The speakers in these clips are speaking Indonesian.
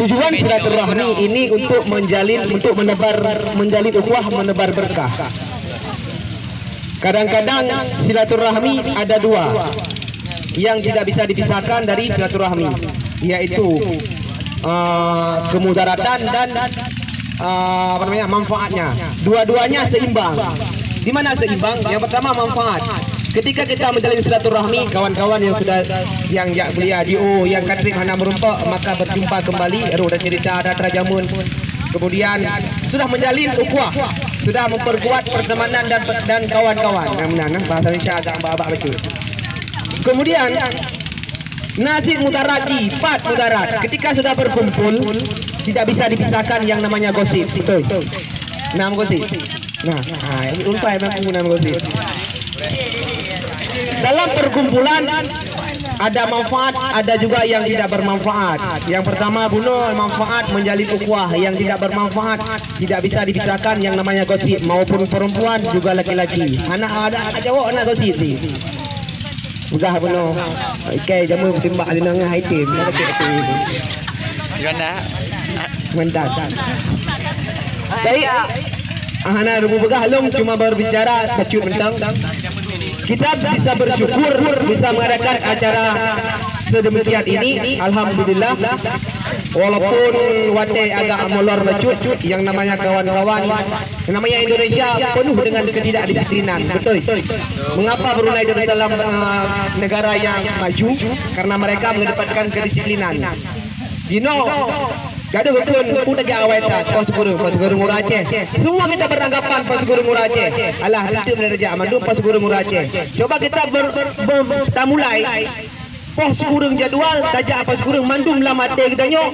Tujuan silaturahmi ini untuk menjalin ukhuwah, menebar berkah. Kadang-kadang silaturahmi ada dua yang tidak bisa dipisahkan dari silaturahmi, yaitu kemudaratan dan manfaatnya. Dua-duanya seimbang. Di mana seimbang? Yang pertama manfaat. Ketika kita menjalin silaturahmi, kawan-kawan yang sudah yang kuliah di yang Katrik Hana merumpak, maka berjumpa kembali, ada cerita, ada terajamun. Kemudian sudah menjalin ukhuwah, sudah memperkuat pertemanan dan kawan-kawan. Yang bahasa Indonesia agak abak-abak betul. Kemudian nasib mutaraki, pat mudarat. Ketika sudah berkumpul, tidak bisa dipisahkan yang namanya gosip. Betul. Nama gosip. Nah, ini lupa memang penggunaan gosip. Dalam perkumpulan ada manfaat, ada juga yang tidak bermanfaat. Yang pertama bunuh manfaat menjalin ukhuwah, yang tidak bermanfaat tidak bisa dipisahkan yang namanya gosip, maupun perempuan juga laki-laki. Anak ada cowok anak gosip sih. Udah bunuh. Okey, jamu timbak dengan item. Gimana? Mantap. Baik. Hana rubu begah long cuma berbicara bacut mentang. Kita bisa bersyukur bisa mengadakan acara sedemikian ini. Alhamdulillah. Walaupun wate agak molor bacut, yang namanya kawan-kawan, yang namanya Indonesia penuh dengan ketidakdisiplinan. Betul. Mengapa Brunei Darussalam negara yang maju? Karena mereka mengedepankan kedisiplinan. You know, gaduh betul pun aja awet pos guru murah Aceh. Semua kita beranggapan pos guru murah Aceh. Alah itu menerja mandu pos guru murah Aceh. Coba kita mulai pos guru jadwal tajak pos guru mandum lah mate kita nyo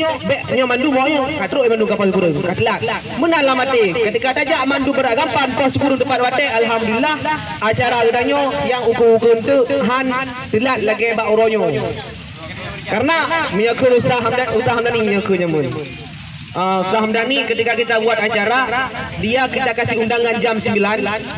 mandu mau katru mandu kapal guru katlak menala mate ketika tajak mandu beranggapan pos guru depan wate. Alhamdulillah acara kita nyo yang ukur tu han telat lagi bak uronyo. Karena miyakun Ustaz Hamdani miyakunnya mun. Ustaz Hamdani ketika kita buat acara, dia kita kasih undangan jam 9.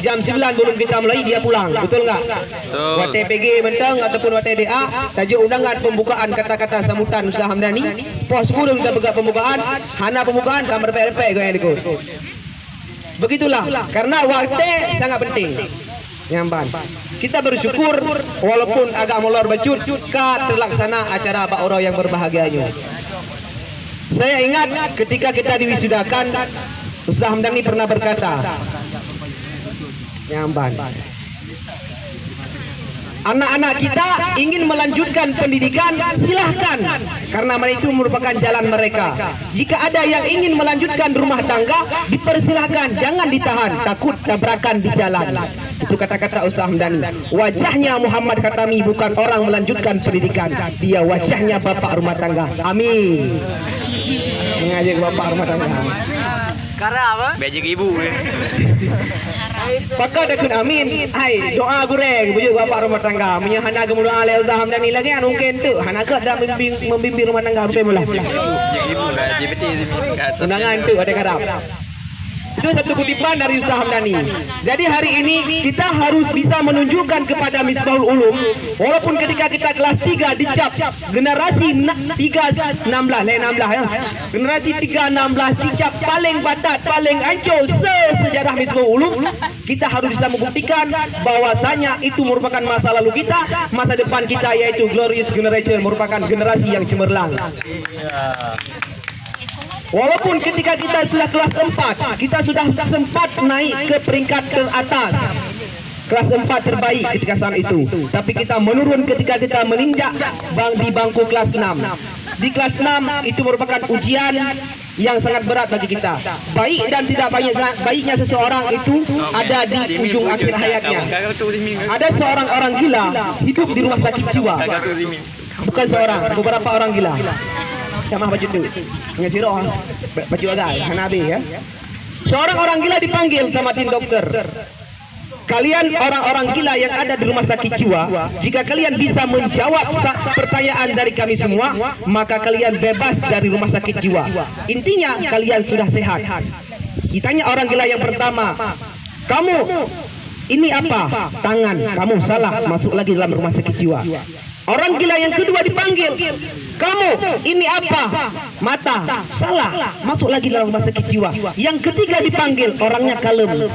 Jam 9 belum kita mulai dia pulang. Betul enggak? Betul. WTPG mentang ataupun WTDA, tajuk undangan pembukaan kata-kata sambutan Ustaz Hamdani. Pos kurung kita pegang pembukaan, hana pembukaan kamar PLP yang ikut. Begitulah, karena waktu sangat penting. Nyamban. Kita bersyukur walaupun agak molor bacut, terlaksana acara Pak Oro yang berbahagianya. Saya ingat ketika kita diwisudakan, Ustaz Hamdani pernah berkata, Nyamban, anak-anak kita ingin melanjutkan pendidikan, silahkan, karena itu merupakan jalan mereka. Jika ada yang ingin melanjutkan rumah tangga, dipersilahkan, jangan ditahan, takut tabrakan di jalan. Itu kata-kata Ustaz Hamdani. Wajahnya Muhammad Khatami bukan orang melanjutkan pendidikan, dia wajahnya bapak rumah tangga. Amin. Mengajak bapak rumah tangga. Karena apa? Bejek ibu. Pakar dakun amin. Hai, doa goreng bujuk bapak rumah tangga. Punya hana kemudian ale Ustaz Hamdani lagi anu mungkin tu. Hana ke dah membimbing rumah tangga sampai mula. Bejek ibu lah, JPT undangan tu ada karap. Itu satu kutipan dari Ustaz Hamdani. Jadi hari ini kita harus bisa menunjukkan kepada Misbahul Ulum, walaupun ketika kita kelas 3 dicap generasi 316 ya. Generasi 316 dicap paling batat, paling hancur sejarah Misbahul Ulum, kita harus bisa membuktikan bahwasanya itu merupakan masa lalu kita, masa depan kita yaitu glorious generation, merupakan generasi yang cemerlang. Walaupun ketika kita sudah kelas 4, kita sudah sempat naik ke peringkat teratas, kelas 4 terbaik ketika saat itu. Tapi kita menurun ketika kita meninjak di bangku kelas 6. Di kelas 6 itu merupakan ujian yang sangat berat bagi kita. Baik dan tidak baiknya seseorang itu ada di ujung akhir hayatnya. Ada seorang orang gila hidup di rumah sakit jiwa. Bukan seorang, beberapa orang gila. Sama baju tu, ngejiro baju agak hanabi ya. Seorang orang gila dipanggil sama tim dokter. Kalian orang-orang gila yang ada di rumah sakit jiwa, jika kalian bisa menjawab pertanyaan dari kami semua, maka kalian bebas dari rumah sakit jiwa. Intinya kalian sudah sehat. Ditanya orang gila yang pertama, kamu ini apa? Tangan. Kamu salah, masuk lagi dalam rumah sakit jiwa. Orang gila yang kedua dipanggil, kamu ini apa? Mata. Salah, masuk lagi dalam rumah sakit jiwa. Yang ketiga dipanggil, orangnya kalem,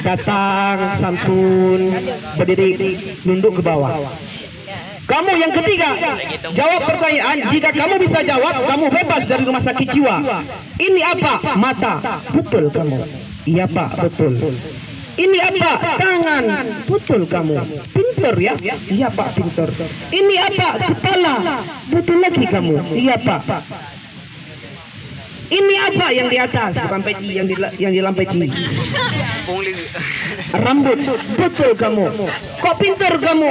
datang santun, berdiri, nunduk ke bawah. Kamu yang ketiga, jawab pertanyaan. Jika kamu bisa jawab, kamu bebas dari rumah sakit jiwa. Ini apa? Mata. Betul kamu. Iya Pak, betul. Ini apa? Tangan. Betul kamu. Pinter ya? Iya Pak, pinter. Ini apa? Kepala. Betul lagi kamu. Iya Pak. Ini apa yang di atas? Bukan peci, yang di dalam peci. Rambut. Betul kamu. Kok pinter kamu?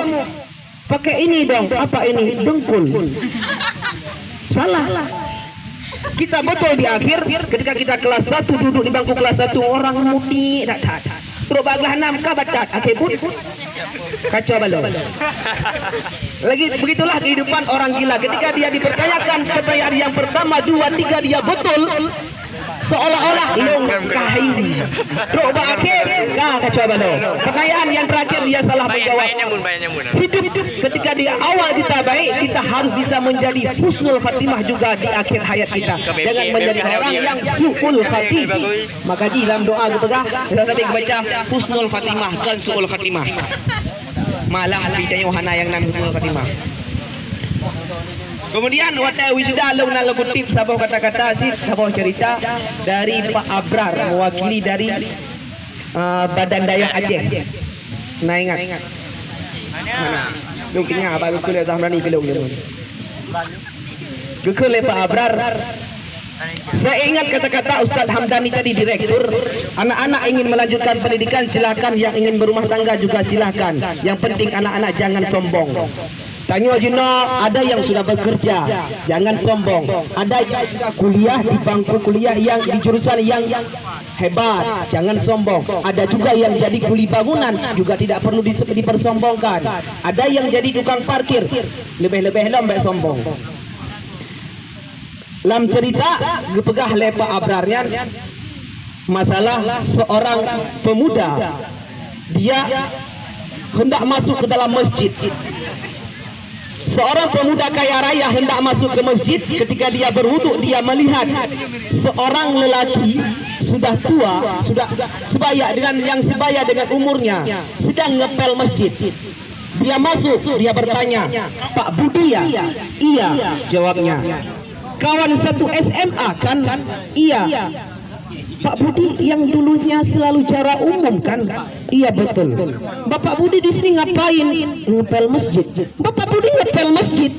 Pakai ini dong. Apa ini? Dengkul. Salah. Kita betul di akhir ketika kita kelas 1 duduk di bangku kelas 1, orang mudi tak. Terus baglah 6 ka bacat. Akhir pun kacau balau. Lagi begitulah kehidupan orang gila. Ketika dia dipertanyakan pertanyaan yang pertama, 2, 3 dia betul, seolah-olah long kahing. Terus akhir kacau balau. Pertanyaan yang terakhir dia salah menjawab. Hidup ketika di awal kita baik, kita harus bisa menjadi husnul khatimah juga di akhir hayat kita. Jangan menjadi orang yang su'ul khatimah. Maka di dalam doa kita sudah tadi baca husnul khatimah dan su'ul khatimah. Malah bidanya wahana yang nan husnul khatimah. Kemudian wadah wisuda launa lekutip sabah kata-kata sih, sabah cerita dari Pak Abrar mewakili dari Badan Dayak Aceh. Nah ingat. Mungkinnya apa kuliah Zahmani film gitu. Kuliah Pak Abrar. Saya ingat kata-kata Ustadz Hamdani tadi, direktur. Anak-anak ingin melanjutkan pendidikan silakan, yang ingin berumah tangga juga silakan. Yang penting anak-anak jangan sombong. Tanya Jino, ada yang sudah bekerja, jangan sombong. Ada yang sudah kuliah di bangku kuliah yang di jurusan yang hebat, jangan sombong. Ada juga yang jadi kuli bangunan, juga tidak perlu dipersombongkan. Ada yang jadi tukang parkir, lebih-lebih lembek sombong. Dalam cerita gepegah lepa abrarnya masalah seorang pemuda, dia hendak masuk ke dalam masjid. Seorang pemuda kaya raya hendak masuk ke masjid. Ketika dia berwuduk, dia melihat seorang lelaki sudah tua, sudah sebaya dengan umurnya, sedang ngepel masjid. Dia masuk, dia bertanya, Pak Budi ya? Iya, jawabnya. Kawan satu SMA kan? Iya. Pak Budi yang dulunya selalu jarak umum kan? Iya betul. Bapak Budi di sini ngapain? Ngepel masjid. Bapak Budi ngepel masjid?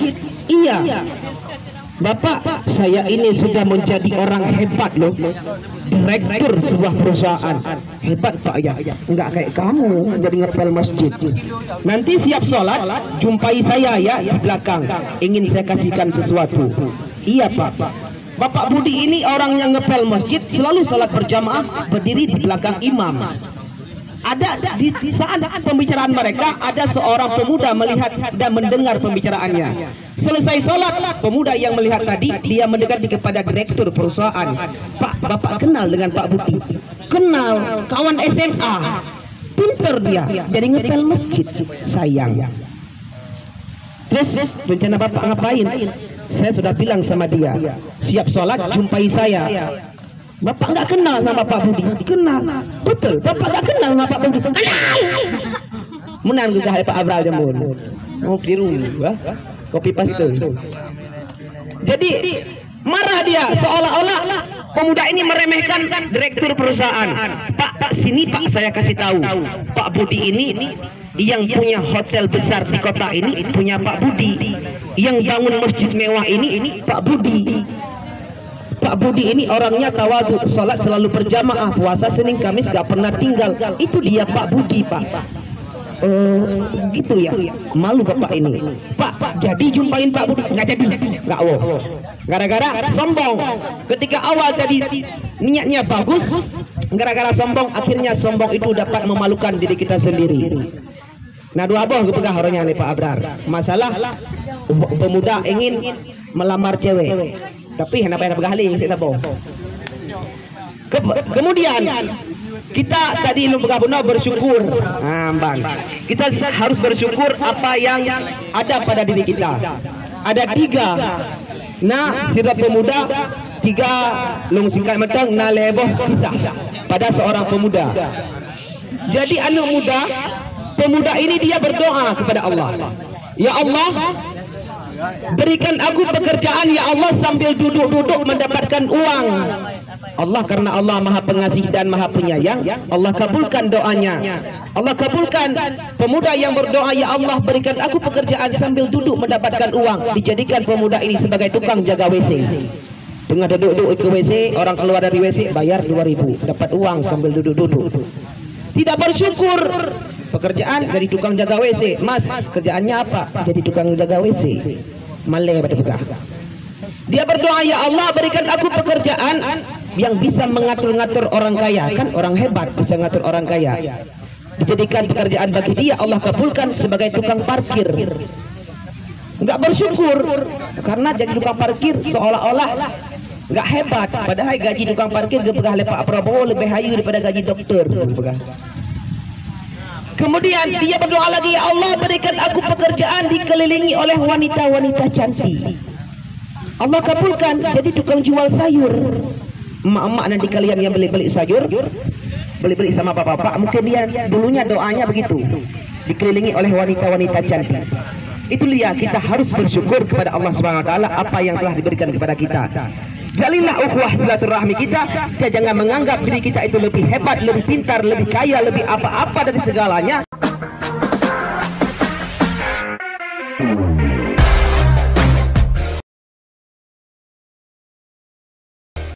Iya. Bapak, saya ini sudah menjadi orang hebat loh, direktur sebuah perusahaan. Hebat Pak ya. Enggak kayak kamu jadi ngepel masjid. Nanti siap sholat, jumpai saya ya di belakang. Ingin saya kasihkan sesuatu. Iya Pak. Bapak Budi ini orang yang ngepel masjid, selalu sholat berjamaah, berdiri di belakang imam. Ada di saat pembicaraan mereka, ada seorang pemuda melihat dan mendengar pembicaraannya. Selesai sholat, pemuda yang melihat tadi, dia mendekati kepada direktur perusahaan. Pak, Bapak kenal dengan Pak Budi? Kenal, kawan SMA. Pinter dia, jadi ngepel masjid. Sayang. Terus rencana Bapak ngapain? Saya sudah bilang sama dia, siap sholat jumpai saya. Bapak nggak kenal sama Pak Budi? Kenal. Betul, Bapak nggak kenal sama Pak Budi? Kenal. Menang juga Pak Abral Jambon. Mau keliru, kopi paste. Jadi marah dia, seolah-olah pemuda ini meremehkan direktur perusahaan. Pak, sini Pak, saya kasih tahu. Pak Budi ini yang punya hotel besar di kota ini punya Pak Budi. Yang bangun masjid mewah ini Pak Budi. Pak Budi ini orangnya tawadhu, salat selalu berjamaah, puasa Senin Kamis gak pernah tinggal. Itu dia Pak Budi Pak. Gitu ya. Malu Bapak ini. Pak, jadi jumpain Pak Budi? Nggak jadi. Nggak wow. Gara-gara sombong. Ketika awal tadi niatnya bagus, gara-gara sombong, akhirnya sombong itu dapat memalukan diri kita sendiri. Nah, dua boh kepegah orangnya nih Pak Abrar. Masalah pemuda ingin melamar cewek, tapi kenapa yang pegah ling saya boh. Kemudian Kita tadi belum bersyukur. Bang. Kita harus bersyukur apa yang ada pada diri kita. Ada 3. Nah, sirap pemuda 3 long singkat metang na leboh kisah pada seorang pemuda. Jadi anak muda, pemuda ini dia berdoa kepada Allah. Ya Allah, berikan aku pekerjaan ya Allah sambil duduk-duduk mendapatkan uang. Allah karena Allah Maha Pengasih dan Maha Penyayang, Allah kabulkan doanya. Allah kabulkan pemuda yang berdoa, ya Allah berikan aku pekerjaan sambil duduk mendapatkan uang. Dijadikan pemuda ini sebagai tukang jaga WC. Tengah duduk ke WC, orang keluar dari WC bayar 2.000, dapat uang sambil duduk-duduk. Tidak bersyukur, pekerjaan dari tukang jaga WC. Mas, kerjaannya apa? Jadi tukang jaga WC. Malay pada kita. Dia berdoa, ya Allah berikan aku pekerjaan yang bisa mengatur-ngatur orang kaya. Kan orang hebat bisa ngatur orang kaya. Dijadikan pekerjaan bagi dia, Allah kabulkan sebagai tukang parkir. Enggak bersyukur karena jadi tukang parkir seolah-olah enggak hebat, padahal gaji tukang parkir gepegah oleh Pak Prabowo lebih hayu daripada gaji dokter. Kemudian dia berdoa lagi, ya Allah berikan aku pekerjaan dikelilingi oleh wanita-wanita cantik. Allah kabulkan jadi tukang jual sayur. Emak-emak nanti kalian yang beli-beli sayur, beli-beli sama bapak-bapak, mungkin dia dulunya doanya begitu, dikelilingi oleh wanita-wanita cantik. Itu dia, kita harus bersyukur kepada Allah Subhanahu wa taala apa yang telah diberikan kepada kita. Jalinlah ukhuwah silaturahmi kita. Jangan menganggap diri kita itu lebih hebat, lebih pintar, lebih kaya, lebih apa-apa dari segalanya.